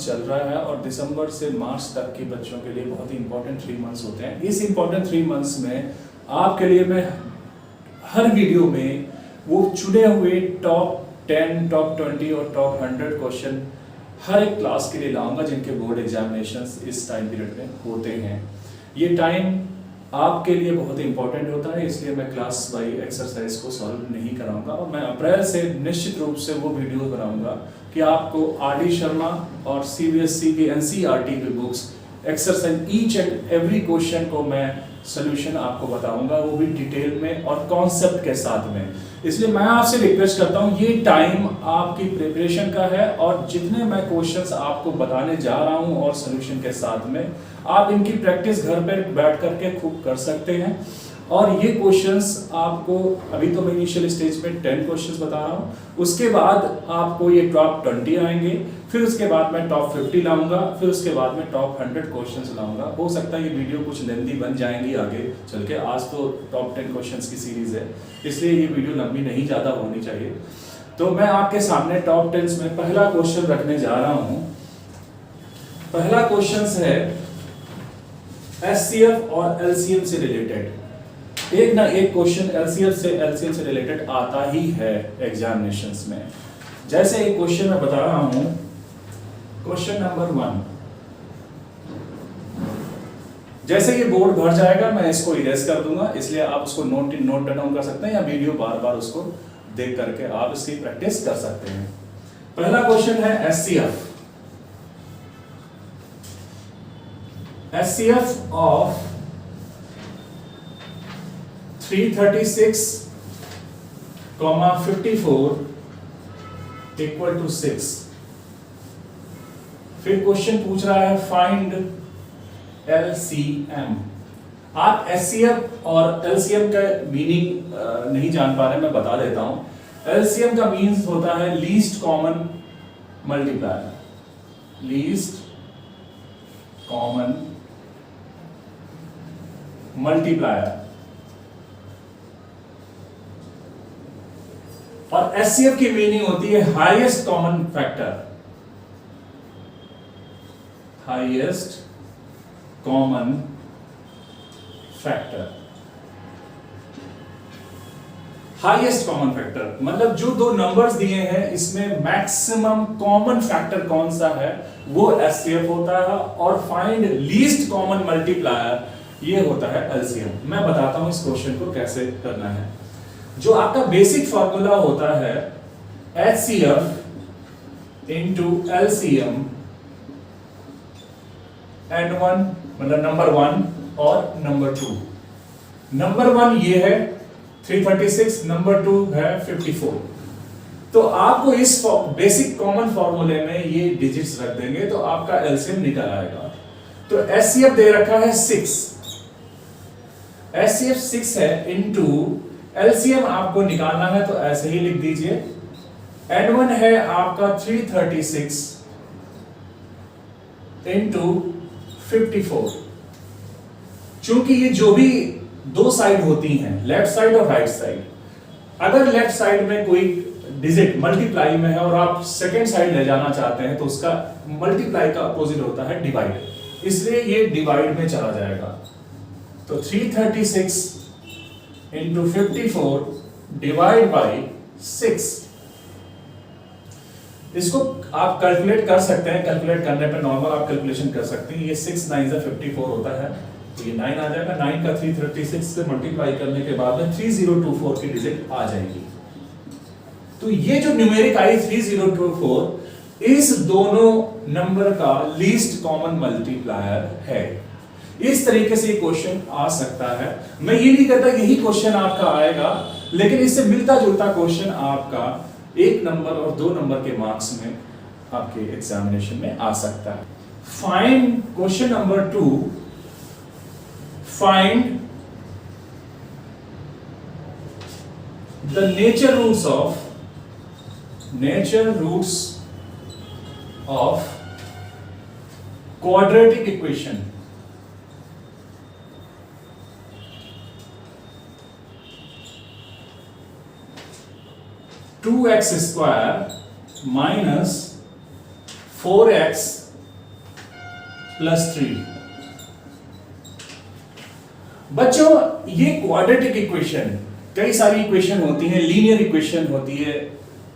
चल रहा है और दिसंबर से मार्च तक के बच्चों के लिए बहुत ही इंपॉर्टेंट 3 मंथ्स होते हैं। इस इंपॉर्टेंट 3 मंथ्स में आपके लिए मैं हर वीडियो में वो चुने हुए टॉप 10, टॉप 20 और टॉप 100 क्वेश्चन हर एक क्लास के लिए लाऊंगा जिनके बोर्ड एग्जामिनेशंस इस टाइम पीरियड में होते हैं। ये टाइम आपके लिए बहुत इंपॉर्टेंट होता है, इसलिए मैं क्लास बाई एक्सरसाइज को सॉल्व नहीं कराऊंगा और मैं अप्रैल से निश्चित रूप से वो वीडियो बनाऊंगा कि आपको आर.डी. शर्मा और सीबीएसई की एनसीईआरटी की books exercise each and every question को मैं सोल्यूशन आपको बताऊंगा, वो भी डिटेल में और कॉन्सेप्ट के साथ में। इसलिए मैं आपसे रिक्वेस्ट करता हूं, ये टाइम आपकी प्रिपरेशन का है और जितने मैं क्वेश्चंस आपको बताने जा रहा हूं और सोल्यूशन के साथ में आप इनकी प्रैक्टिस घर पे बैठ करके खूब कर सकते हैं। और ये क्वेश्चंस आपको अभी तो मैं इनिशियल स्टेज पे 10 क्वेश्चंस बता रहा हूँ, उसके बाद आपको ये टॉप 20 आएंगे, फिर उसके बाद मैं टॉप 50 लाऊंगा, फिर उसके बाद मैं टॉप 100 क्वेश्चंस लाऊंगा। हो सकता है ये वीडियो कुछ लेंथी बन जाएंगी आगे चल के, आज तो टॉप 10 क्वेश्चंस की सीरीज है इसलिए ये वीडियो लंबी नहीं ज़्यादा होनी चाहिए। तो मैं आपके सामने टॉप 10 में पहला क्वेश्चन रखने जा रहा हूँ। पहला क्वेश्चन है एचसीएफ और एलसीएम से रिलेटेड। एक ना एक क्वेश्चन एलसीएम से रिलेटेड आता ही है एग्जामिनेशंस में। जैसे एक क्वेश्चन मैं बता रहा हूं, क्वेश्चन नंबर 1। जैसे ये बोर्ड भर जाएगा मैं इसको इरेज कर दूंगा, इसलिए आप उसको नोट डाउन कर सकते हैं या वीडियो बार बार उसको देख करके आप इसकी प्रैक्टिस कर सकते हैं। पहला क्वेश्चन है HCF. HCF of 336, 54 equal to 6। फिर क्वेश्चन पूछ रहा है फाइंड एलसीएम। आप एचसीएफ और एलसीएम का मीनिंग नहीं जान पा रहे, मैं बता देता हूं। एलसीएम का मीन्स होता है least common multiplier. Least common multiplier. और एचसीएफ की मीनिंग होती है highest common factor. Highest common factor. Highest common factor मतलब जो दो नंबर्स दिए हैं इसमें मैक्सिमम कॉमन फैक्टर कौन सा है वो एचसीएफ होता है, और फाइंड लीस्ट कॉमन मल्टीप्लायर ये होता है एलसीएम। मैं बताता हूं इस क्वेश्चन को कैसे करना है। जो आपका बेसिक फॉर्मूला होता है HCF इंटू LCM N1 मतलब नंबर 1 और नंबर 2। नंबर 1 ये है 336, नंबर 2 है 54। तो आपको इस बेसिक कॉमन फॉर्मूले में ये डिजिट्स रख देंगे तो आपका LCM निकल आएगा। तो HCF दे रखा है 6, HCF 6 है इंटू एलसीएम आपको निकालना है तो ऐसे ही लिख दीजिए। N1 है आपका 336 इंटू 54। चूंकि ये जो भी दो साइड होती हैं, लेफ्ट साइड और राइट साइड, अगर लेफ्ट साइड में कोई डिजिट मल्टीप्लाई में है और आप सेकेंड साइड ले जाना चाहते हैं तो उसका मल्टीप्लाई का अपोजिट होता है डिवाइड, इसलिए ये डिवाइड में चला जाएगा। तो 336 इंटू 54 डिवाइड बाई 6। इसको आप कैलकुलेट कर सकते हैं, कैलकुलेट करने पे नॉर्मल आप कैलकुलेशन कर सकते हैं। ये 6 9 से 54 होता है तो ये 9 आ जाएगा। 9 का 336 से मल्टीप्लाई करने के बाद में 3024 की डिजिट आ जाएगी। तो ये जो न्यूमेरिक आई 3024 इस दोनों नंबर का लीस्ट कॉमन मल्टीप्लायर है। इस तरीके से ये क्वेश्चन आ सकता है। मैं ये नहीं कहता यही क्वेश्चन आपका आएगा, लेकिन इससे मिलता जुलता क्वेश्चन आपका 1 नंबर और 2 नंबर के मार्क्स में आपके एग्जामिनेशन में आ सकता है। Find question number 2, find the nature roots of quadratic equation. 2x² minus 4x plus 3। बच्चों ये क्वाड्रेटिक इक्वेशन, कई सारी इक्वेशन होती है, लीनियर इक्वेशन होती है,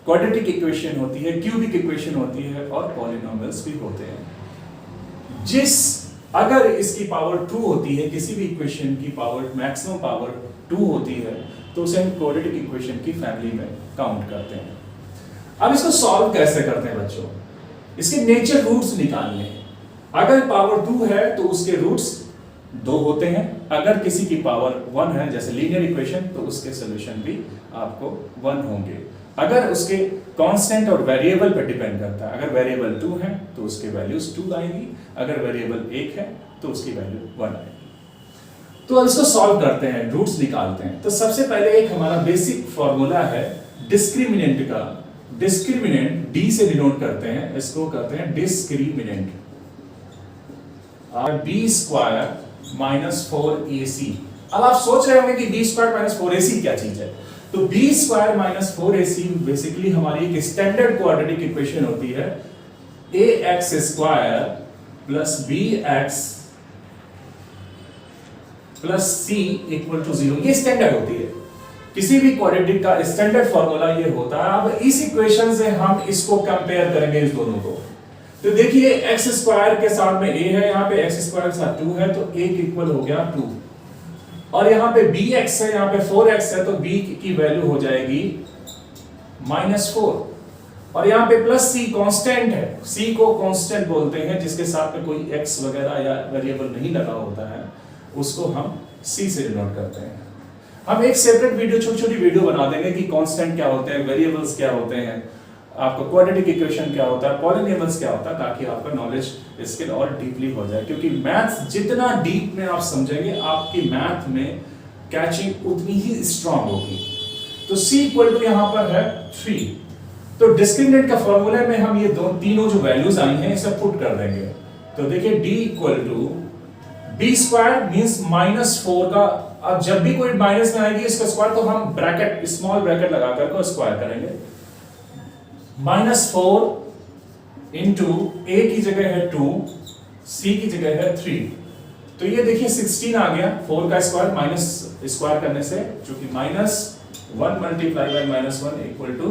क्वाड्रेटिक इक्वेशन होती है, क्यूबिक इक्वेशन होती है और पॉलिनोमियल्स भी होते हैं। अगर इसकी पावर 2 होती है, किसी भी इक्वेशन की पावर मैक्सिमम पावर 2 होती है, तो उसे हम क्वाड्रेटिक इक्वेशन की फैमिली में काउंट करते हैं। अब इसको सॉल्व कैसे करते हैं बच्चों? इसके नेचर रूट्स निकालने। अगर पावर 2 है तो उसके रूट्स 2 होते हैं, अगर किसी की पावर 1 है जैसे लीनियर इक्वेशन, तो उसके सॉल्यूशन भी आपको 1 होंगे। अगर उसके कांस्टेंट और वेरिएबल पर डिपेंड करता है, अगर वेरिएबल 2 है तो उसके वैल्यूज 2 आएगी, अगर वेरिएबल 1 है तो उसकी वैल्यू 1 आएगी। तो इसको सॉल्व करते हैं, रूट्स निकालते हैं। तो सबसे पहले एक हमारा बेसिक फॉर्मूला है डिस्क्रिमिनेंट का। डिस्क्रिमिनेंट डी से डिनोट करते हैं, इसको कहते हैं discriminant. B square minus 4ac। अब आप सोच रहे होंगे कि बी स्क्वायर माइनस 4ac क्या चीज है? तो B square minus 4ac basically हमारी एक स्टैंडर्ड क्वाड्रेटिक इक्वेशन होती है, ax square plus bx plus c equal to 0। ये स्टैंडर्ड होती है, किसी भी क्वाड्रेटिक का स्टैंडर्ड फॉर्मूला ये होता है। अब इस इक्वेशन से हम इसको कंपेयर करेंगे, इस दोनों को। तो देखिए x स्क्वायर के साथ में a है, यहाँ पे x स्क्वायर के साथ 2 है, तो a इक्वल हो गया 2, और यहाँ पे bx है, यहाँ पे 4x है, तो b की वैल्यू हो जाएगी -4, और यहाँ पे प्लस c कांस्टेंट है। c को कांस्टेंट बोलते हैं जिसके साथ में कोई x वगैरह या वेरिएबल नहीं लगा होता है, उसको हम c से डिनोट करते हैं। हम एक सेपरेट वीडियो, छोटी छोटी वीडियो बना देंगे कि कांस्टेंट क्या होते हैं, वेरिएबल्स क्या होते हैं, आपको क्वाड्रेटिक इक्वेशन क्या होता है, पॉलिनोमियल्स क्या होता है, ताकि आपका नॉलेज स्किल और डीपली हो जाए। क्योंकि मैथ्स जितना डीप में आप समझेंगे, आपकी मैथ में कैचिंग उतनी ही स्ट्रांग होगी। तो c इक्वल टू यहाँ पर है 3। तो डिस्क्रिमिनेंट का फॉर्मूला में हम ये तीनों जो वैल्यूज आई हैं इसे पुट कर देंगे। तो देखिए d equal to b square means -4 का, अब जब भी कोई माइनस में आएगी इसका स्क्वायर, तो हम ब्रैकेट, स्मॉल ब्रैकेट लगा करके स्क्वायर करेंगे। -4 इंटू a की जगह है 2, c की जगह है 3, तो ये देखिए 16 आ गया। 4 का स्क्वायर माइनस स्क्वायर करने से, जो कि -1 multiply by -1 equal to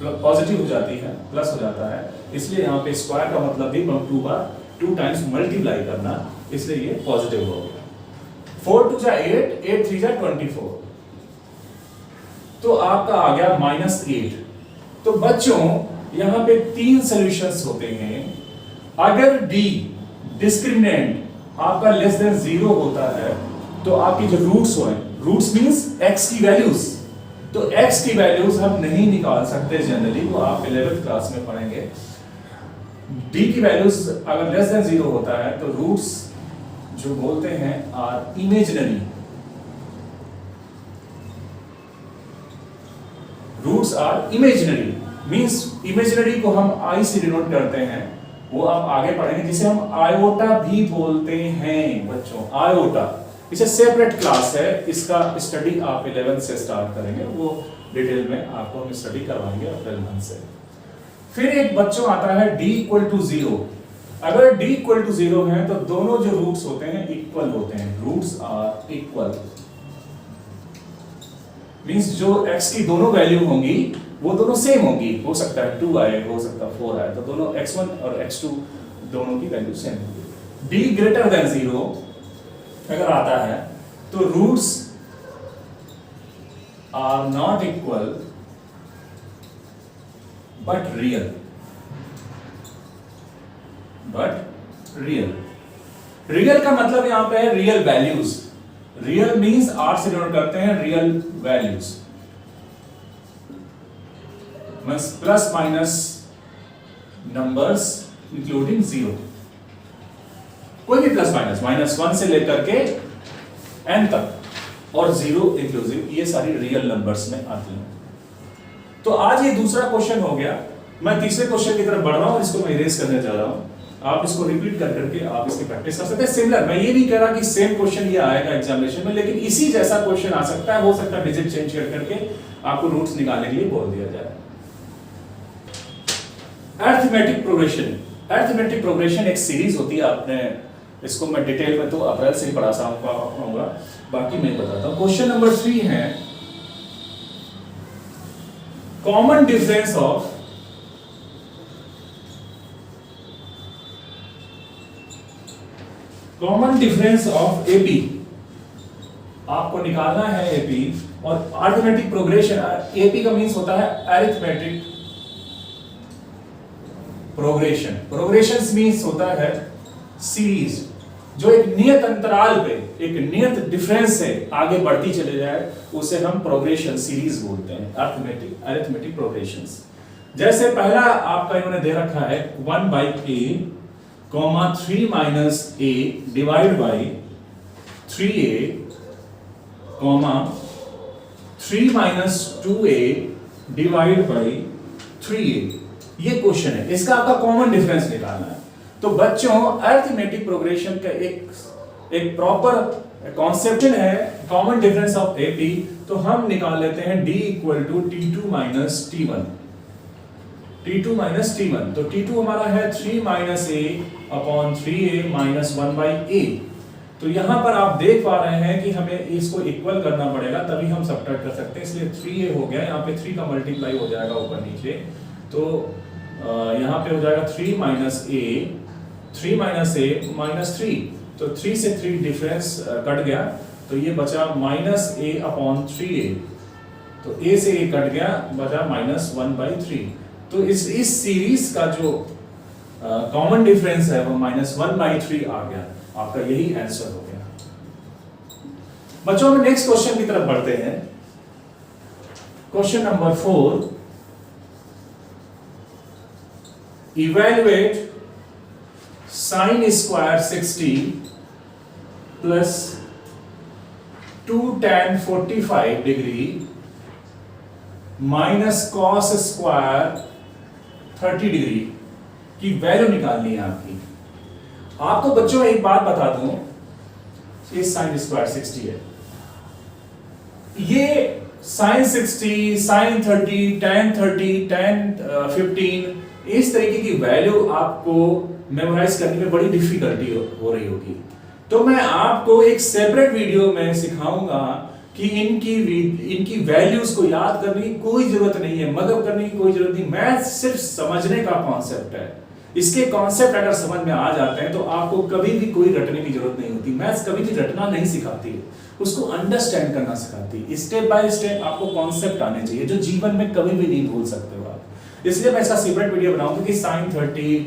positive हो जाती है, प्लस हो जाता है, इसलिए यहाँ पे स्क्वायर का मतलब भी 2 टाइम्स मल्टीप्लाई करना, इसलिए ये पॉजिटिव हो गया। 4 2 जा 8, 8 3 जा 24, तो आपका आ गया -8। तो बच्चों यहां पे 3 सॉल्यूशंस होते हैं। अगर d डिस्क्रिमिनेंट आपका लेस देन 0 होता है, तो आपकी जो रूट्स हो, रूट्स मींस x की वैल्यूज, तो x की वैल्यूज हम नहीं निकाल सकते जनरली, वो आप 11th क्लास में पढ़ेंगे। d की वैल्यूज अगर लेस देन 0 होता है तो रूट्स जो बोलते हैं are imaginary, roots are imaginary, means imaginary को हम i से डिनोट करते हैं, वो आप आगे पढ़ेंगे, जिसे हम आयोटा भी बोलते हैं बच्चों। आयोटा, इसे सेपरेट क्लास है, इसका स्टडी आप 11th से स्टार्ट करेंगे, वो डिटेल में आपको हम स्टडी करवाएंगे अप्रैल मंथ से। फिर एक बच्चों आता है d इक्वल टू 0। अगर d इक्वल टू 0 है तो दोनों जो रूट्स होते हैं इक्वल होते हैं, रूट्स आर इक्वल, मींस जो x की दोनों वैल्यू होंगी वो दोनों सेम होंगी। हो सकता है 2 आए, हो सकता है 4 आए, तो दोनों x1 और x2 दोनों की वैल्यू सेम होगी। d ग्रेटर देन 0 अगर आता है तो roots are not equal but real, real का मतलब यहां पे है real values. Real means R से डिनोट करते हैं real values, plus minus numbers including 0, कोई भी प्लस माइनस -1 से लेकर के n तक, और 0 इंक्लूसिव, ये सारी रियल नंबर्स में आती हैं। तो आज ये दूसरा क्वेश्चन हो गया। मैं तीसरे क्वेश्चन की तरफ बढ़ रहा हूं, इसको मैं इरेज करने जा रहा हूं। आप इसको रिपीट कर करके आप इसकी प्रैक्टिस कर सकते हैं। सिमिलर, मैं ये नहीं कह रहा कि सेम क्वेश्चन ये आएगा एग्जामिनेशन में, लेकिन इसी जैसा क्वेश्चन आ सकता है। हो सकता है डिजिट चेंज कर करके आपको रूट्स निकालने के लिए बोल दिया जाए। अरिथमेटिक प्रोग्रेशन, अरिथमेटिक प्रोग्रेशन एक सीरीज होती है, आपने इसको मैं डिटेल में तो अप्रैल से ही पढ़ा पाऊंगा, बाकी मैं बताता हूं। क्वेश्चन नंबर 3 है कॉमन डिफरेंस ऑफ एपी। आपको निकालना है एपी और अरिथमेटिक प्रोग्रेशन। एपी का मींस होता है अरिथमेटिक प्रोग्रेशन मींस होता है सीरीज जो एक नियत अंतराल पे एक नियत डिफरेंस से आगे बढ़ती चले जाए, उसे हम प्रोग्रेशन सीरीज बोलते हैं, अरिथमेटिक प्रोग्रेशंस। जैसे पहला आपका इन्होंने दे रखा है 1/a, 3 - a divide by 3a, 3 - 2a divide by 3a। ये क्वेश्चन है, इसका आपका कॉमन डिफरेंस निकालना है। तो बच्चों अरिथमेटिक प्रोग्रेशन का एक प्रॉपर कॉन्सेप्शन है कॉमन डिफरेंस ऑफ एपी। तो हम निकाल लेते हैं d = t2 - t1, तो t2 हमारा है 3 - a अपॉन 3a - 1/a। तो यहां पर आप देख पा रहे हैं कि हमें इसको इक्वल करना पड़ेगा, तभी हम सब्ट्रैक्ट कर सकते हैं, इसलिए 3a हो गया, यहाँ पे 3 का मल्टीप्लाई हो जाएगा ऊपर नीचे, तो यहाँ पे हो जाएगा 3 - a -3, तो 3 से 3 डिफरेंस कट गया, तो ये बचा -a अपॉन 3a, तो a से a कट गया, बचा -1/3। तो इस सीरीज का जो कॉमन डिफरेंस है वो -1/3 आ गया, आपका यही आंसर हो गया। बच्चों हम नेक्स्ट क्वेश्चन की तरफ बढ़ते हैं। Question number 4, evaluate sin square 60 plus 2 tan 45 degree minus cos square 30 degree की वैल्यू निकालनी है आपकी। आपको बच्चों एक बात बता दूं, ये sin स्क्वायर 60 है, ये sin 60, sin 30, tan 30, tan 15 इस तरीके की वैल्यू आपको मेमोराइज करने में बड़ी डिफिकल्टी हो रही होगी। तो मैं आपको एक सेपरेट वीडियो में सिखाऊंगा कि इनकी वैल्यूज को याद करने की कोई जरूरत नहीं है, मतलब करने की कोई जरूरत नहीं, मैथ सिर्फ समझने का कॉन्सेप्ट है। इसके कॉन्सेप्ट अगर समझ में आ जाते हैं तो आपको कभी भी कोई रटने की जरूरत नहीं होती। मैथ्स कभी भी रटना नहीं सिखाती है, उसको अंडरस्टैंड करना सिखाती है। स्टेप बाय स्टेप आपको कॉन्सेप्ट आने चाहिए जो जीवन में कभी भी नहीं भूल सकते हो आप। इसलिए मैं इसका सेपरेट वीडियो बनाऊंगा कि sin 30,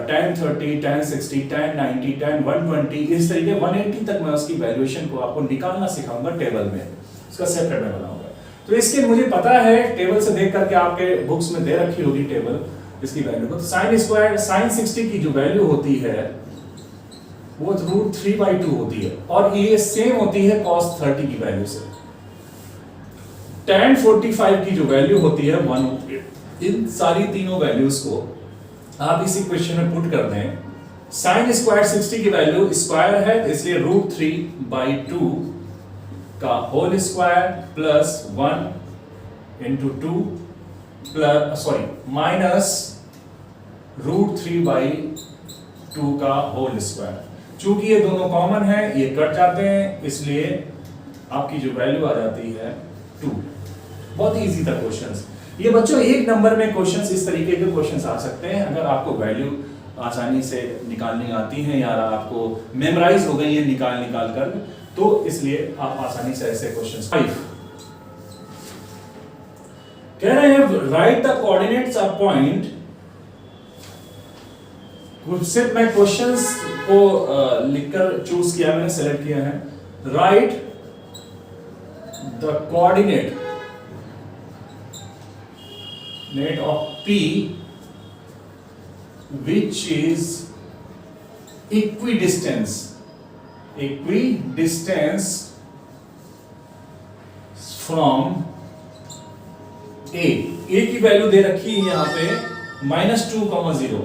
tan 30, tan 60, tan 90, tan 120 इस तरीके 180 तक मैं उसकी वैल्यूएशन को आपको निकालना सिखाऊंगा टेबल में, उसका सेपरेट में बनाऊंगा। तो इसके मुझे पता है, टेबल से देख करके आपके बुक्स में दे रखी होगी टेबल इसकी वैल्यू। तो sin 60 की जो वैल्यू होती है वो √3/2 होती है, और ये सेम होती है cos 30 की वैल्यू से। tan 45 की जो वैल्यू होती है 1 होती है। इन सारी तीनों वैल्यूज को आप इसी क्वेश्चन में पुट कर दें। sin स्क्वायर 60 की वैल्यू स्क्वायर है, इसलिए √3/2 का होल स्क्वायर प्लस 1 × 2 माइनस √3/2 का होल स्क्वायर। चूंकि ये दोनों कॉमन है, ये कट जाते हैं, इसलिए आपकी जो वैल्यू आ जाती है 2। बहुत ही इजी था क्वेश्चंस ये बच्चों। एक नंबर में क्वेश्चंस इस तरीके के क्वेश्चंस आ सकते हैं अगर आपको वैल्यू आसानी से निकालनी आती है या आपको मेमोराइज हो गई है निकाल कर, तो इसलिए आप आसानी से ऐसे क्वेश्चंस। 5 कह रहे हैं right the coordinates of point. सिर्फ मैं क्वेश्चंस को लिखकर चूज किया, मैंने सेलेक्ट किया है। Right the coordinate of P which is equidistance from A की वैल्यू दे रखी है यहाँ पे -2,0,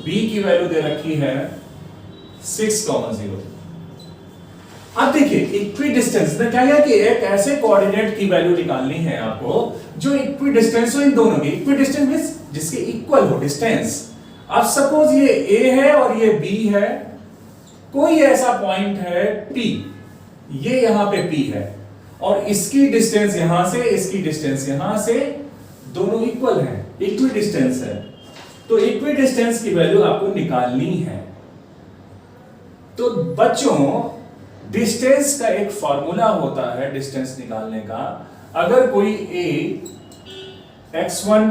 B की वैल्यू दे रखी है 6,0। अब देखिए इक्विडिस्टेंस ने क्या किया कि एक ऐसे कोऑर्डिनेट की वैल्यू निकालनी है आपको जो इक्विडिस्टेंस हो इन दोनों की। इक्विडिस्टेंस मींस जिसके इक्वल हो डिस्टेंस। अब सपोज ये ए है और ये बी है, कोई ऐसा पॉइंट है P, ये यहां पे P है और इसकी डिस्टेंस यहां से, इसकी डिस्टेंस यहां से, दोनों इक्वल है, इक्वी डिस्टेंस है। तो इक्वी डिस्टेंस की वैल्यू आपको निकालनी है। तो बच्चों डिस्टेंस का एक फॉर्मूला होता है डिस्टेंस निकालने का। अगर कोई ए x1,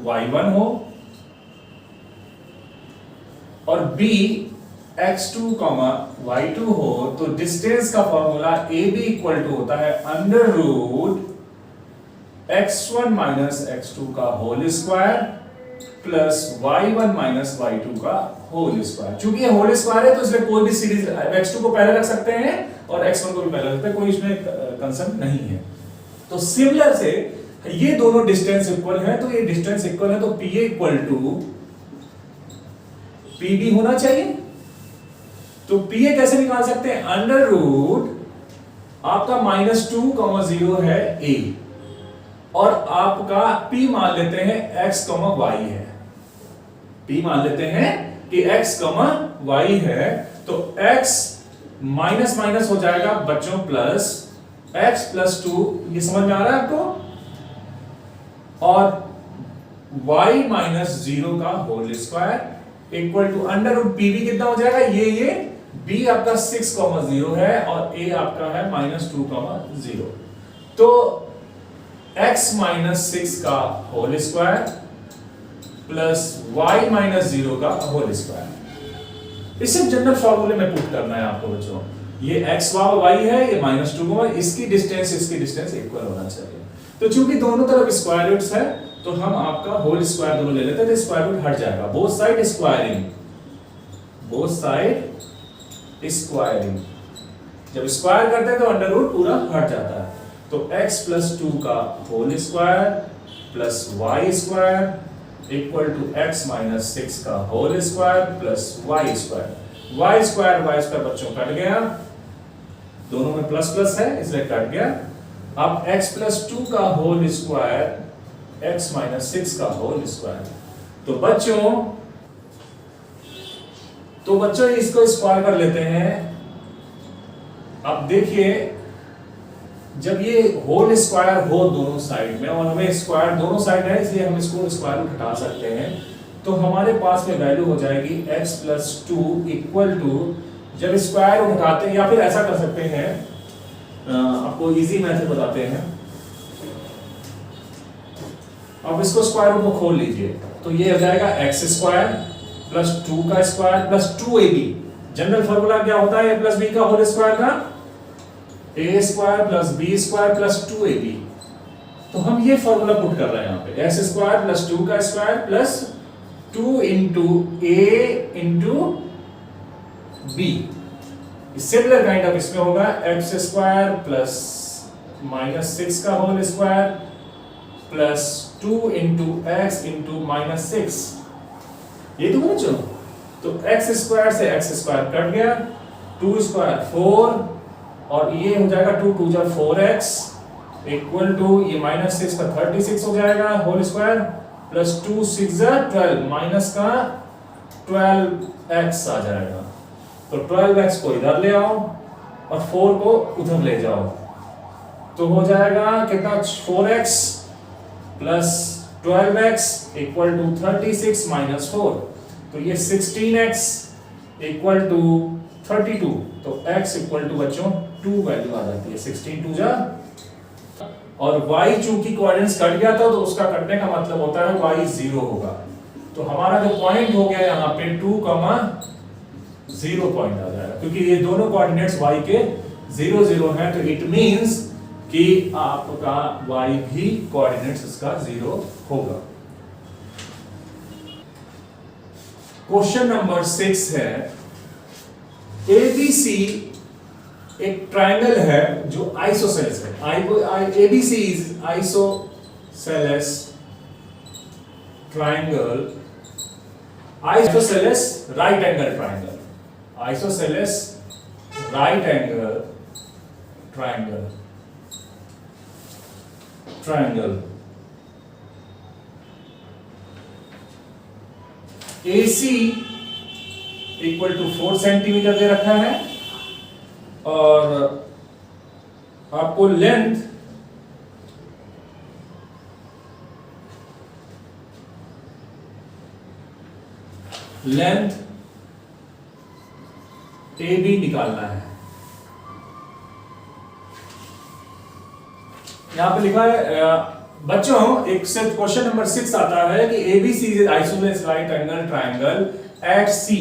y1 हो और b x2, y2 हो, तो डिस्टेंस का formula A B equal to होता है under root x1 minus x2 का whole square plus y1 minus y2 का होल स्क्वायर। चूंकि ये होल स्क्वायर है तो इसमें कोई भी सीरीज x2 को पहले रख सकते हैं और x1 को भी पहले रख सकते हैं, कोई इसमें कंसर्न नहीं है। तो सिमिलर से ये दोनों डिस्टेंस इक्वल है, तो ये डिस्टेंस इक्वल है तो P equal to P B होना चाहिए। तो पी ए कैसे निकाल सकते हैं? अंडर रूट आपका -2, 0 है ए और आपका p मान लेते हैं x, y है। p मान लेते हैं कि x, y है, तो x माइनस माइनस हो जाएगा बच्चों प्लस x प्लस 2, ये समझ में आ रहा है आपको, और y माइनस 0 का whole square equal to under root P B कितना हो जाएगा? ये b आपका 6, 0 है और a आपका है -2, 0। तो x माइनस 6 का whole square plus y minus 0 का होल स्क्वायर, इसे जनरल फॉर्मूले में पुट करना है आपको बच्चों। ये x y है, ये -2, इसकी डिस्टेंस इक्वल होना चाहिए। तो चूंकि दोनों तरफ स्क्वायर रूट्स है तो हम आपका होल स्क्वायर दोनों ले लेते हैं, तो स्क्वायर रूट हट जाएगा, both side squaring, both side squaring. जब स्क्वायर करते हैं तो अंडर रूट पूरा हट जाता है। तो x प्लस 2 का whole square plus y square equal to x minus 6 का whole square plus y square. y square बच्चों कट गया, दोनों में प्लस प्लस है इसलिए कट गया। अब x प्लस 2 का होल स्क्वायर x माइनस 6 का होल स्क्वायर। तो बच्चों इसको स्क्वायर कर लेते हैं। अब देखिए जब ये होल स्क्वायर हो दोनों साइड में और हमें स्क्वायर दोनों साइड है इसलिए हम इसको स्क्वायर रूट हटा सकते हैं, तो हमारे पास में वैल्यू हो जाएगी x प्लस 2 इक्वल टू, जब स्क्वायर रूट उठाते हैं या फिर ऐसा कर सकते हैं, आपको इजी मेथड बताते हैं। अब इसको स्क्वायर रूट को खोल लीजिए तो ये हो जाएगा x स्क्वायर प्लस 2 का square plus 2ab। General formula क्या होता है a प्लस b का होल स्क्वायर का? a square plus b square plus 2ab। तो हम ये फॉर्मूला पुट कर रहे हैं यहाँ पे, x स्क्वायर प्लस 2 का square plus 2 into a into b। Similar kind of इसमें होगा x स्क्वायर प्लस -6 का whole square plus 2 into x into -6। ये तो बच्चों, तो x स्क्वायर से x स्क्वायर कट गया, 2 स्क्वायर 4 और ये हो जाएगा 2 2 जा 4x इक्वल टू ये -6 का 36 हो जाएगा होल स्क्वायर प्लस 2 6 जा 12 माइनस का 12x आ जाएगा। तो 12x को इधर ले आओ और 4 को उधर ले जाओ, तो हो जाएगा कितना? 4x plus 12x equal to 36 minus 4, तो ये 16x इक्वल टू 32। तो x इक्वल टू बच्चों 2 वैल्यू आ जाती है, 16 2 जा, और y चूंकि कोऑर्डिनेट्स कट गया था तो उसका कटने का मतलब होता है y 0 होगा। तो हमारा जो पॉइंट हो गया यहाँ पे 2, 0 पॉइंट आ जाएगा, क्योंकि ये दोनों कोऑर्डिनेट्स y के 0 0 हैं, तो इट मींस कि आपका y भी कोऑर्डिनेट्स इसका 0 होगा। क्वेश्चन नंबर 6 है, ABC एक ट्रायंगल है जो आइसोसेलेस है। ABC is isosceles triangle, isosceles right angle triangle, isosceles right angle triangle. AC equal to 4 centimetre दे रखा है और आपको लेंथ AB निकालना है। यहां पे लिखा है बच्चों, एक से क्वेश्चन नंबर 6 आता है कि ABC is isosceles right angle triangle eight C,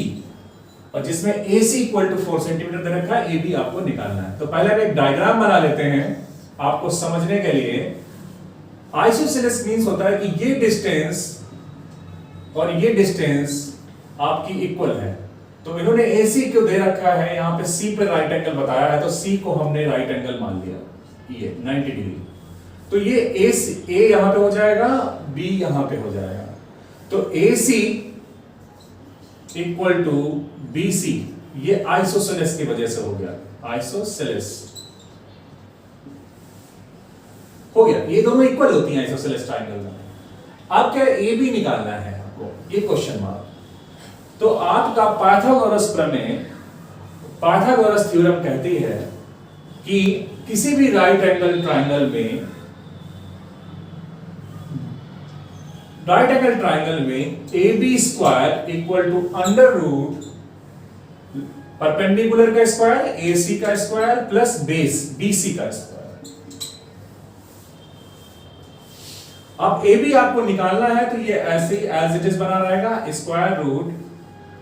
और जिसमें AC इक्वल टू 4 सेंटीमीटर दे रखा है, AB आपको निकालना है। तो पहले हम एक डायग्राम बना लेते हैं आपको समझने के लिए। आइसोसेलेस मींस होता है कि ये डिस्टेंस और ये डिस्टेंस आपकी इक्वल है। तो इन्होंने AC क्यों दे रखा है, यहां पे C पे राइट एंगल बताया है, तो C को हमने राइट एंगल मान लिया, ये 90 डिग्री। तो ये A यहां पे हो जाएगा, B यहां पे हो जाएगा। तो AC इक्वल टू BC, ये आइसोसेलेस की वजह से हो गया, आइसोसेलेस हो गया। ये दोनों इक्वल होती हैं आइसोसेलेस ट्रायंगल में। अब क्या AB निकालना है आपको, ये क्वेश्चन मार्क। तो आपका पाइथागोरस प्रमेय, पाइथागोरस थ्योरम कहती है कि किसी भी राइट एंगल ट्रायंगल में, राइट एंगल ट्रायंगल में AB square equal to under root perpendicular का स्क्वायर, AC का स्क्वायर प्लस बेस BC का स्क्वायर। अब AB आपको निकालना है तो ये ऐसे एज इट इज बना रहेगा, स्क्वायर रूट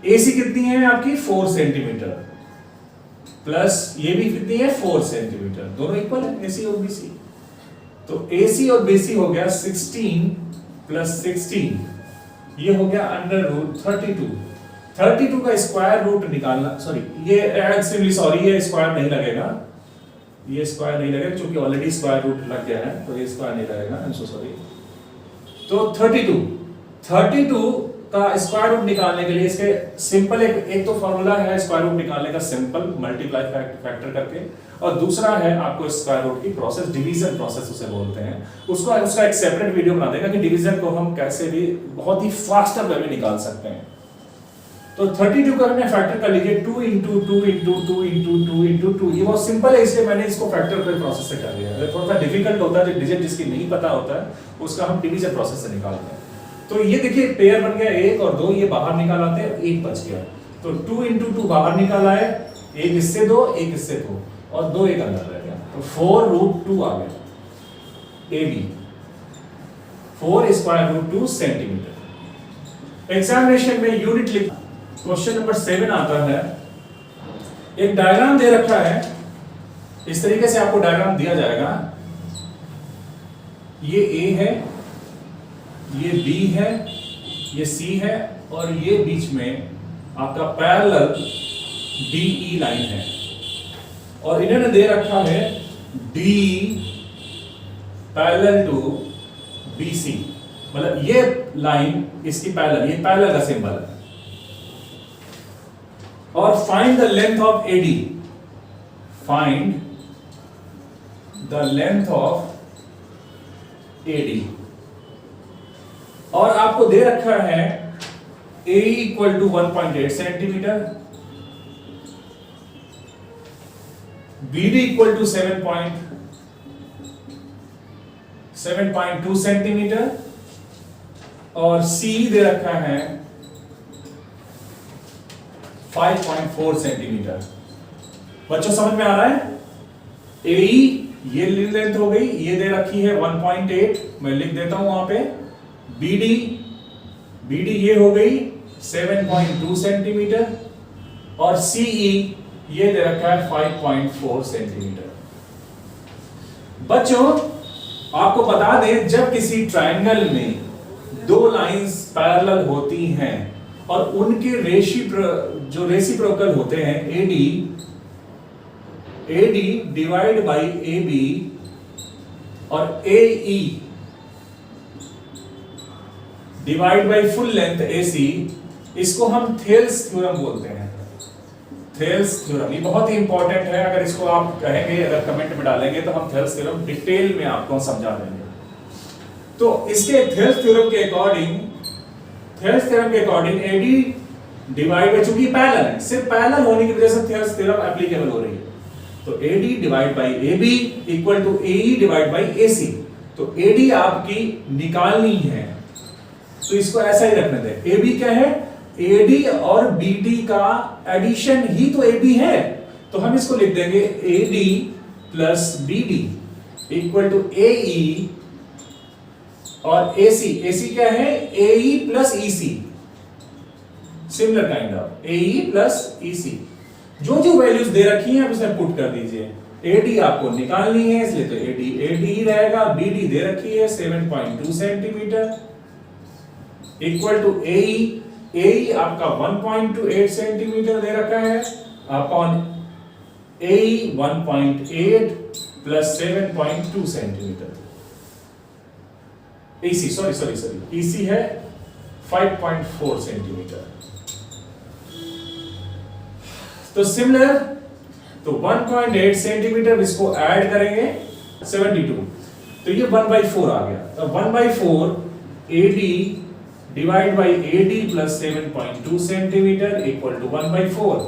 AC कितनी है आपकी 4 सेंटीमीटर प्लस ये भी कितनी है 4 सेंटीमीटर, दोनों इक्वल है AC और BC। तो AC और BC हो गया 16 प्लस 16, ये हो गया अंडर रूट 32 का स्क्वायर रूट निकालना, सॉरी ये एक्चुअली सॉरी ये स्क्वायर नहीं लगेगा, ये स्क्वायर नहीं लगेगा क्योंकि ऑलरेडी स्क्वायर रूट लग गया है, तो ये स्क्वायर नहीं लगेगा, आई एम सो सॉरी। तो 32 का स्क्वायर रूट निकालने के लिए इसके सिंपल एक तो फॉर्मूला है स्क्वायर रूट निकालने का, सिंपल मल्टीप्लाई फैक्टर करके, और दूसरा है आपको स्क्वायर रूट की प्रोसेस, डिवीजन प्रोसेस उसे बोलते हैं। उसका एक सेपरेट वीडियो बना देगा कि डिवीजन को हम कैसे भी बहुत ही फास्टर वे में निकाल सकते हैं। तो 32 का हमने फैक्टर कर लीजिए 2 into 2 into 2 into 2 into 2, ये बहुत सिंपल है इसलिए मैंने इसको फैक्टर पे प्रोसेस से कर लिया है। थोड़ा सा डिफिकल्ट होता है, जो डिजिट जिसकी नहीं पता होता है उसका हम डिवीजन प्रोसेस से निकालते हैं। तो ये देखिए पेयर बन गया 1 और 2, ये बाहर निकाल आते हैं, 1 बच गया। तो 2 into 2 बाहर निकाल आए, 1 इससे 2, 1 इससे 2 और 2 एक अंदर रह गया, तो 4√2 आ गया AB, 4 square root 2 centimetre. Examination में यूनिट लिख, क्वेश्चन नंबर 7 आता है, एक डायग्राम दे रखा है, इस तरीके से आपको डायग्राम दिया जाएगा, ये A है, ये B है, ये C है और ये बीच में आपका पैरेलल DE लाइन है, और इन्होंने दे रखा है D पैरेलल टू BC, मतलब ये लाइन इसकी पैरेलल, ये पैरेलल का सिंबल है। और find the length of AD, find the length of AD, और आपको दे रखा है AE equal to 1.8 centimetre, BD equal to 7.2 centimetre, और C दे रखा है 5.4 सेंटीमीटर। बच्चों समझ में आ रहा है? AE ये लेंथ हो गई, ये दे रखी है 1.8, मैं लिख देता हूं वहां पे। BD ये हो गई 7.2 सेंटीमीटर, और CE ये दे रखा है 5.4 सेंटीमीटर। बच्चों आपको बता दें, जब किसी ट्रायंगल में दो लाइंस पैरेलल होती हैं और उनके जो रेसिप्रोकल होते हैं AD डिवाइड बाई AB और AE divide by full length AC, इसको हम थेल्स थ्योरम बोलते हैं। थेल्स थ्योरम ये बहुत ही इंपॉर्टेंट है, अगर इसको आप कहेंगे, अगर कमेंट में डालेंगे तो हम थेल्स थ्योरम डिटेल में आपको समझा देंगे। तो इसके थेल्स थ्योरम के अकॉर्डिंग थेल्स थ्योरम के अकॉर्डिंग एडी डिवाइड बाय, चूंकि पैरेलल है, सिर्फ पैरेलल होने की वजह से थेल्स थ्योरम एप्लीकेबल हो रही है। तो AD divide by AB equal to AE divide by AC. तो एडी आपकी निकालनी है, तो इसको ऐसा ही रखने दें। एबी क्या है? एडी और बीडी का एडिशन ही तो एबी है, तो हम इसको लिख देंगे AD plus BD equal to AE और एसी। एसी क्या है? AE plus EC, similar kind of AE plus EC. जो जो वैल्यूज दे रखी हैं आप उसमें पुट कर दीजिए। एडी आपको निकालनी है, इसलिए तो एडी एडी ही रहेगा। बीडी दे रखी है 7.2 सेंटीमीटर इक्वल टू एई, एई आपका 1.28 सेंटीमीटर दे रखा है अपॉन एई 1.8 plus 7.2 centimetre. AC sorry EC है 5.4 सेंटीमीटर। तो सिमिलर, तो 1.8 सेंटीमीटर इसको ऐड करेंगे 72, तो ये 1/4 आ गया। तो 1/4 AD divide by AD plus 7.2 centimetre equal to 1/4।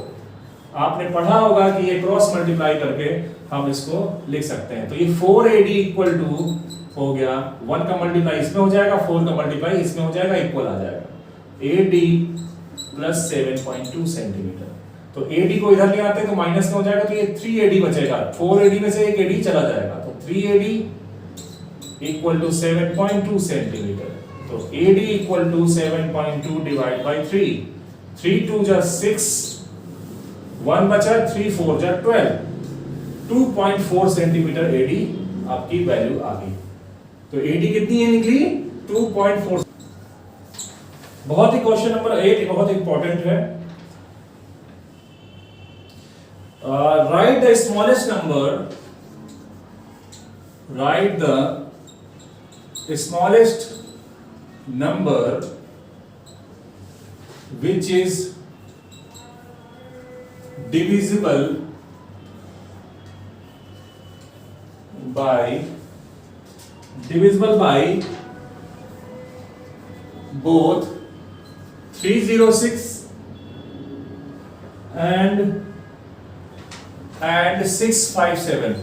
आपने पढ़ा होगा कि ये क्रॉस मल्टीप्लाई करके हम इसको लिख सकते हैं। तो ये 4AD इक्वल टू हो गया, 1 का मल्टीप्लाई इसमें हो जाएगा, 4 का मल्टीप्लाई इसमें हो जाएगा, इक्वल आ जाएगा AD प्लस 7.2 सेंटीमीटर। तो AD को इधर ले आते हैं तो माइनस में हो जाएगा, तो ये 3AD बचेगा। 4AD में से एक AD चला जाएगा, तो 3AD इक्वल टू 7.2 सेंटीमीटर। तो AD equal to 7.2 divide by 3, 3 2 जा 6, 1 बचा, 3 4 जा 12, 2.4 सेंटीमीटर AD आपकी वैल्यू आ गई। तो AD कितनी है निकली? 2.4। बहुत ही क्वेश्चन नंबर 8 बहुत इंपॉर्टेंट है। Write the smallest number, write the smallest number which is divisible by both 306 and 657।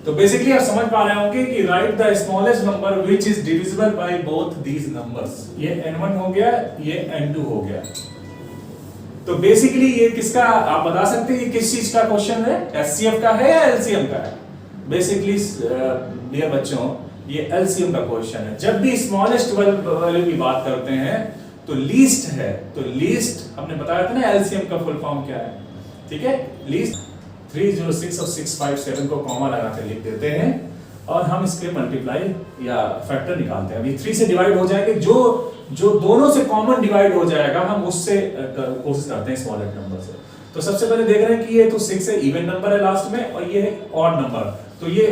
तो बेसिकली आप समझ पा रहे होंगे कि right the smallest number which is divisible by both these numbers. ये n1 हो गया, ये n2 हो गया। तो बेसिकली ये किसका, आप बता सकते हैं ये किस चीज का क्वेश्चन है? एचसीएफ का है या एलसीएम का है? बेसिकली डियर बच्चों, ये एलसीएम का क्वेश्चन है। जब भी स्मॉलेस्ट वैल्यू की बात करते हैं तो लीस्ट है, तो लीस्ट हमने बताया था ना एलसीएम का फुल फॉर्म क्या है, ठीक है? लीस्ट 306 और 657 को कॉमा लगा कर लिख देते हैं और हम इसके मल्टीप्लाई या फैक्टर निकालते हैं। अभी 3 से डिवाइड हो जाएंगे, जो दोनों से कॉमन डिवाइड हो जाएगा हम उससे कोशिश करते हैं स्मॉलेस्ट नंबर से। तो सबसे पहले देख रहे हैं कि ये तो 6 है, इवन नंबर है लास्ट में, और ये है ऑड नंबर, तो ये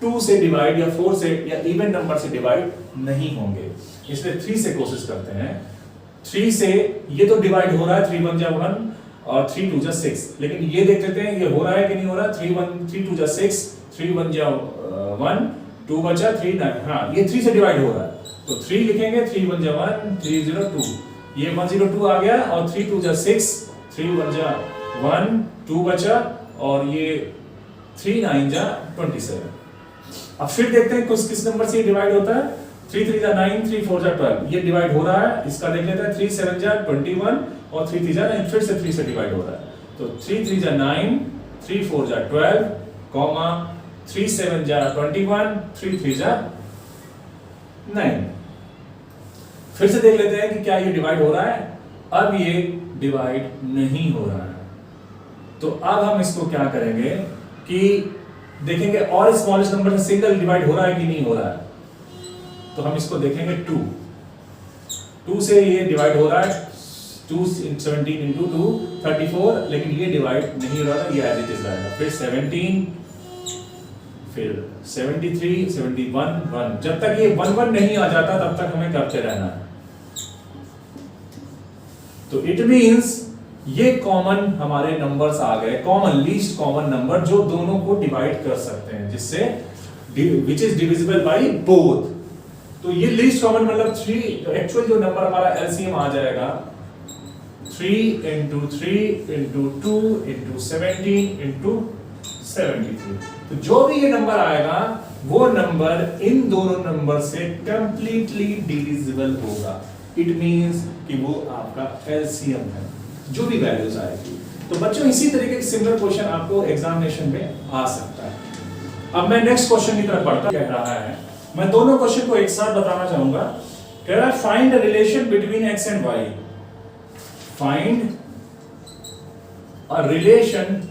2 से डिवाइड या 4 से या इवन नंबर से डिवाइड नहीं होंगे, इसलिए 3 से कोशिश करते हैं। 3 से ये तो डिवाइड हो रहा है, 3 1 जा 1 और 3 2 जा 6, लेकिन ये देख लेते हैं ये हो रहा है कि नहीं हो रहा। 3 2 जा 6, 3 1 जा 1, 2 बचा 3 9, हाँ ये 3 से डिवाइड हो रहा है, तो 3 लिखेंगे, 3 1 जा 1, 3 0 2, ये 102 आ गया, और 3 2 जा 6, 3 1 जा 1, 2 बचा, और ये 3 9 जा 27। अब फिर देखते हैं किस नंबर से ये डिवाइड होता है। 3 3 जा 9, 3 4 जा 12, ये डिवाइड हो रहा है, इसका देख लेते हैं। 3 7 जा 21 और 3 3 जा 9, फिर से 3 से डिवाइड हो रहा है, तो 3 3 जा 9, 3 4 जा 12, कॉमा 3 7 जा 21, 3 3 जा 9। फिर से देख लेते हैं कि क्या ये डिवाइड हो रहा है। अब ये डिवाइड नहीं हो रहा है, तो अब हम इसको क्या करेंगे कि देखेंगे और स्मॉलेस्ट नंबर से सिंगल डिवाइड हो रहा है कि नहीं हो रहा है। तो हम इसको देखेंगे 2 से ये डिवाइड हो रहा है, 2 17 into 2 34, लेकिन ये डिवाइड नहीं हो रहा था, ये एज इट इज रहेगा। फिर 17, फिर 73 71 1, जब तक ये 1 1 नहीं आ जाता तब तक हमें करते रहना है। तो इट मींस ये कॉमन हमारे नंबर्स आ गए, कॉमन लीस्ट कॉमन नंबर जो दोनों को डिवाइड कर सकते हैं, जिससे which is divisible by both. तो ये लीस्ट कॉमन मतलब 3, तो एक्चुअल जो नंबर हमारा एलसीएम आ जाएगा 3 into 3 into 2 into 17 into 73। तो जो भी ये नंबर आएगा वो नंबर इन दोनों नंबर से कंप्लीटली डिविजिबल होगा। इट मींस कि वो आपका एलसीएम है, जो भी वैल्यूज आएगी। तो बच्चों इसी तरीके के सिमिलर क्वेश्चन आपको एग्जामिनेशन में आ सकता है। अब मैं नेक्स्ट क्वेश्चन की तरफ बढ़ता कह रहा है, मैं दोनों क्वेश्चन को एक साथ बताना चाहूंगा। कह रहा है find the relation between X and Y. Find a relation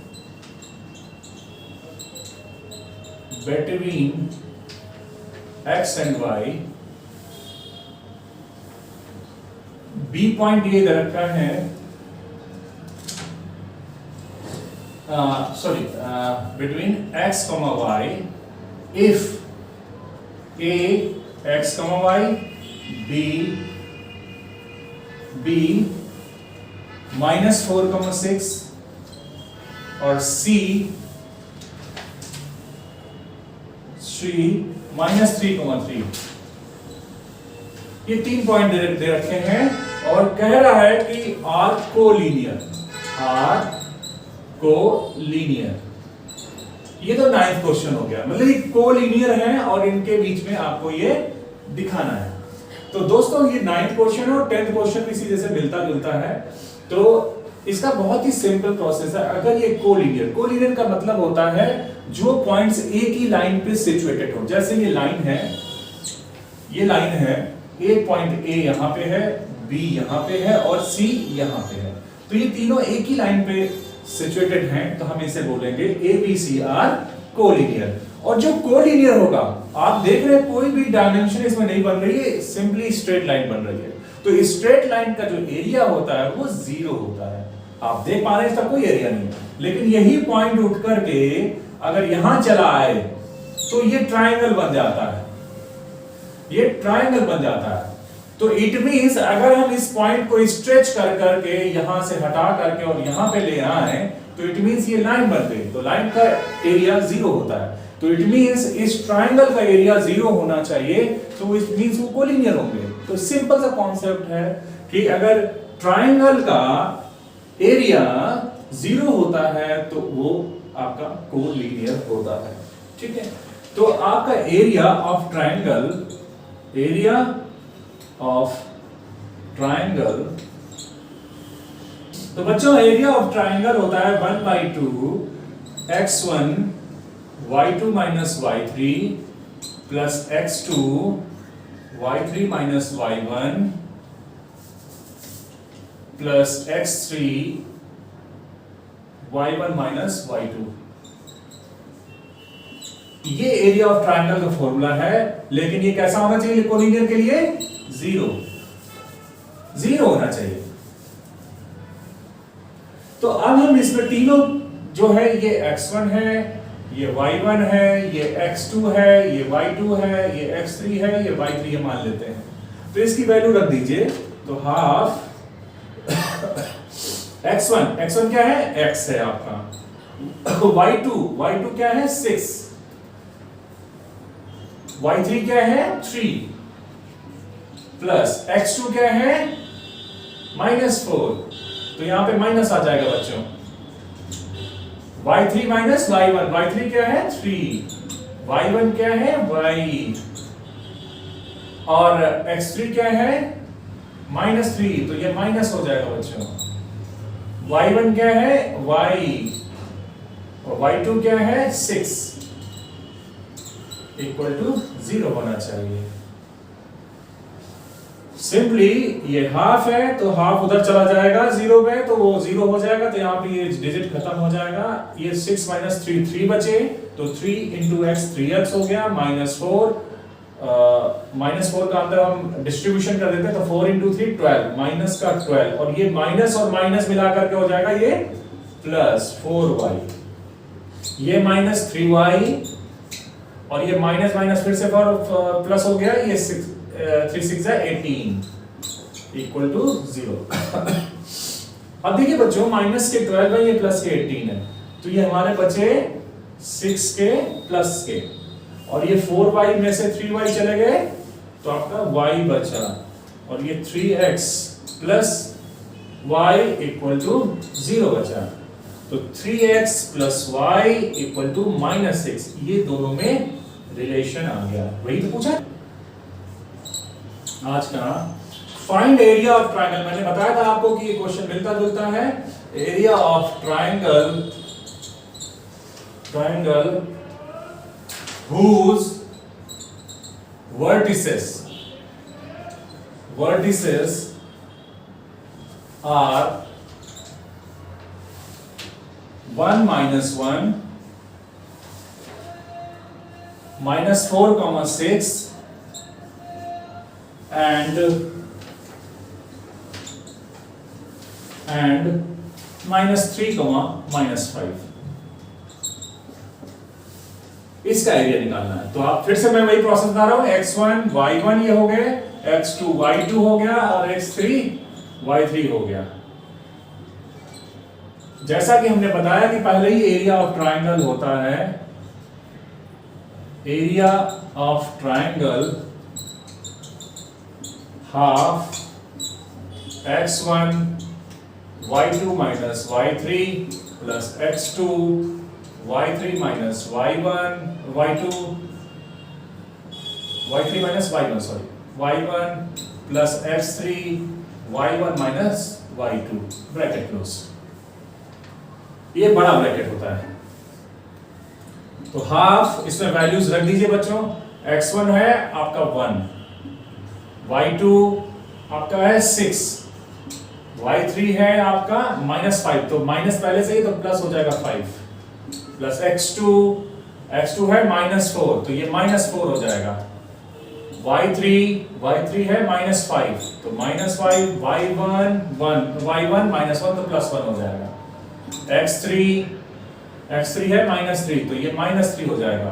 between X and Y. B point ये दे रखा है, between x comma y if a x comma y b minus 4 comma 6 और c minus 3 comma 3। ये 3 point दे रखे हैं और कह रहा है कि आर कोलिनियर। ये तो 9th क्वेश्चन हो गया, मतलब ये कोलिनियर है और इनके बीच में आपको ये दिखाना है। तो दोस्तों ये 9th क्वेश्चन और 10th क्वेश्चन भी सीधे से मिलता जुलता है। तो इसका बहुत ही सिंपल प्रोसेस है। अगर ये कोलिनियर का मतलब होता है जो पॉइंट्स एक ही लाइन पे सिचुएटेड हो। जैसे ये लाइन है, ए पॉइंट ए यहां पे है, बी यहां पे है और सी यहां पे है। तो ये तीनों एक ही लाइन पे सिचुएटेड हैं, तो हम इसे बोलेंगे A B C are collinear. और जो कोलिनियर होगा, आप देख रहे हैं कोई भी डायमेंशन इसमें नहीं बन रही है, सिंपली स्ट्रेट लाइन बन रही है। तो स्ट्रेट लाइन का जो एरिया होता है वो 0 होता है। आप देख पा रहे हैं इसका कोई एरिया नहीं है। लेकिन यही पॉइंट उठ करके अगर यहां चला आए तो ये ट्राइंगल बन जाता है। तो इट मींस अगर हम इस पॉइंट को स्ट्रेच कर करके यहां से हटा करके और यहां पे ले आए तो इट मींस ये लाइन बन गई। तो लाइन का एरिया 0 होता है। तो इट मींस इस ट्राइंगल का एरिया 0 होना चाहिए, तो इट मींस वो कोलिनियर होंगे। तो सिंपल सा कॉन्सेप्ट है कि अगर ट्राइंगल का एरिया 0 होता है तो वो आपका कोलिनियर होता है। ठीक है, तो आपका एरिया ऑफ ट्राइंगल तो बच्चों एरिया ऑफ ट्राइंगल होता है 1/2 x1 y2 minus y3 plus x2 y3 minus y1 plus x3 y1 minus y2। ये एरिया ऑफ ट्राइंगल का फॉर्मूला है। लेकिन ये कैसा होना चाहिए कोलिनियर के लिए? 0 होना चाहिए। तो अब हम इसमें तीनों जो है, ये x1 है, ये y1 है, ये x2 है, ये y2 है, ये x3 है, ये y3 है मान लेते हैं। तो इसकी वैल्यू रख दीजिए। तो हाफ x1 क्या है? x है आपका। y2 क्या है? 6। y3 क्या है? 3 प्लस x2 क्या है? -4। तो यहां पे माइनस आ जाएगा बच्चों। y3 माइनस y1, y3 क्या है? 3, y1 क्या है? y, और x3 क्या है? -3। तो ये माइनस हो जाएगा बच्चों। y1 क्या है? y, और y2 क्या है? 6 इक्वल टू 0 होना चाहिए। सिंपली ये हाफ है तो हाफ उधर चला जाएगा 0 पे, तो वो 0 हो जाएगा। तो यहाँ पे ये डिजिट खत्म हो जाएगा। ये 6 माइनस 3 बचे, तो 3 इंटू एक्स 3x हो गया, -4 का अंदर हम डिस्ट्रीब्यूशन कर देते हैं, तो 4 इंटू 3 12, माइनस का 12, और ये माइनस और माइनस मिला करके हो जाएगा ये प्लस 4y, ये माइनस 3y, और ये माइनस माइनस फिर से प्लस हो गया, ये 3 6 18 इक्वल टू 0। अब देखिए बच्चों, माइनस के 12 है, ये प्लस के 18 है, तो ये हमारे बचे 6 के प्लस के, और ये 4y में से 3y चले गए, तो आपका y बचा, और ये 3x plus y equal to 0 बचा। तो 3x plus y equal to -6, ये दोनों में रिलेशन आ गया। वही तो पूछा आज का फाइंड एरिया ऑफ ट्राइंगल। मैंने बताया था आपको कि ये क्वेश्चन मिलता जुलता है। Area of triangle whose vertices are 1 minus 1 minus 4 6 and minus 3 minus 5, इसका एरिया निकालना है। तो आप फिर से मैं वही प्रोसेस बता रहा हूं, x1 y1 ये हो गए, x2 y2 हो गया और x3 y3 हो गया। जैसा कि हमने बताया कि पहले ही एरिया ऑफ ट्राइंगल होता है, area of triangle half x1 y2 minus y3 plus x2 y3 minus y1 y2 y3 minus y1 sorry y1 plus x3 y1 minus y2 bracket close. ये बड़ा ब्रैकेट होता है। तो हाफ, इसमें values रख दीजिए बच्चों। x1 है आपका 1, y2 आपका है 6, y3 है आपका -5, तो माइनस पहले से ही तो प्लस हो जाएगा 5, प्लस x2 है -4, तो ये -4 हो जाएगा। y3 है -5, तो -5 y1 -1 तो +1 हो जाएगा। x3 है -3, तो ये -3 हो जाएगा।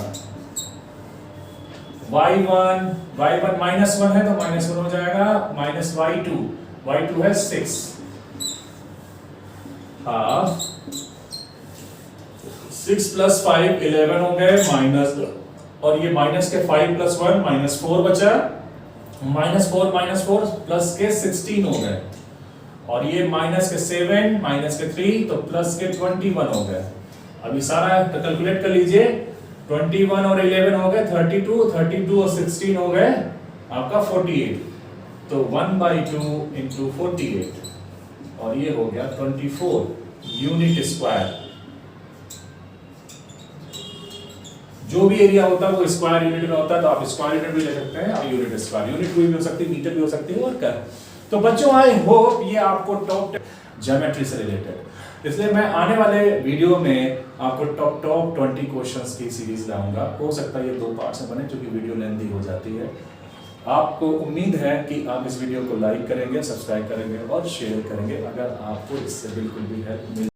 y1 -1 है तो -1 हो जाएगा, माइनस y2 है 6, हाफ 6 + 5 11 हो गए, माइनस, और ये माइनस के 5 + 1 -4 बचा, -4 प्लस के 16 हो गए, और ये माइनस के 7 माइनस के 3 तो प्लस के 21 हो गए। अभी सारा कैलकुलेट कर लीजिए, 21 और 11 हो गए 32 और 16 हो गए आपका 48, तो 1/2 × 48, और ये हो गया 24 यूनिट स्क्वायर। जो भी एरिया होता है वो स्क्वायर यूनिट में होता है, तो आप स्क्वायर यूनिट भी ले सकते हैं और यूनिट स्क्वायर यूनिट भी हो सकती है, मीटर भी हो सकती है, और कर। तो बच्चों आई होप ये आपको टॉप ज्योमेट्री से रिलेटेड, इसलिए मैं आने वाले वीडियो में आपको टॉप 20 क्वेश्चंस की सीरीज लाऊंगा। हो सकता है ये 2 पार्ट्स में बने क्योंकि वीडियो लेंथी हो जाती है। आपको उम्मीद है कि आप इस वीडियो को लाइक करेंगे, सब्सक्राइब करेंगे और शेयर करेंगे अगर आपको इससे बिल्कुल भी हेल्प मिल